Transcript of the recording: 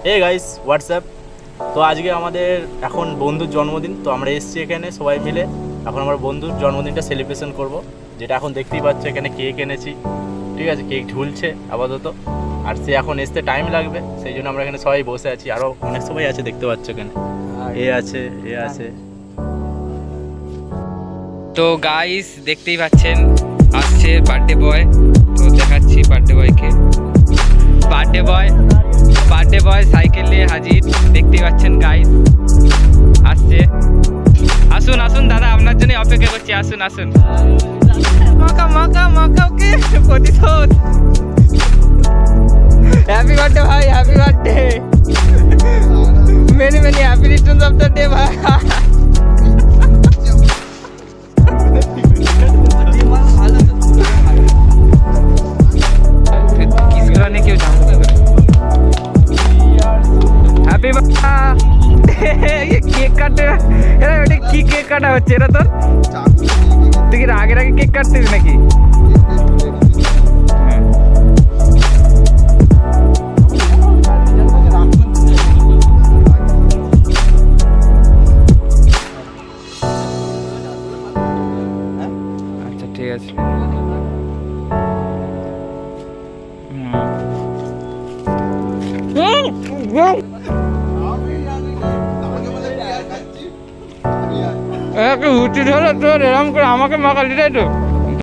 Hey guys WhatsApp. তো আজকে আমাদের এখন বন্ধুর জন্মদিন, তো আমরা এসেছি এখানে সবাই মিলে। এখন আমরা বন্ধুর জন্মদিনটা সেলিব্রেশন করব, যেটা এখন দেখতেই পাচ্ছ এখানে কেক এনেছি। ঠিক আছে, কেক ঝুলছে আপাতত, আর সে এখন আসতে টাইম লাগবে, সেই জন্য আমরা এখানে সবাই বসে আছি। আরও অনেক সবাই আছে, দেখতে পাচ্ছ এখানে এ আছে, এ আছে। তো গাইস দেখতেই পাচ্ছেন আসছে বার্থডে বয়। তো দেখাচ্ছি বার্থডে বয়কে। বার্থডে বয় সাইকেল নিয়ে হাজির, দেখতেই পাচ্ছেন গাইস আসছে। আসুন আসুন দাদা, আপনার জন্য অপেক্ষা করছি, আসুন আসুন। মাকা মাকা মাকা ওকে প্রতিশোধ। হ্যাপি বার্থডে ভাই, happy birthday, many many happy Returns of the day ভাই। কেউ জানতে পারে হ্যাপি কেক কাটতে, এরা ওটা কি কেক কাটা হচ্ছে? এরা তোর তুই কি আগে কেক কাটতিস নাকি? আচ্ছা ঠিক আছে। উচিত হলো তোর এরকম করে আমাকে মাখালি, তাই তো?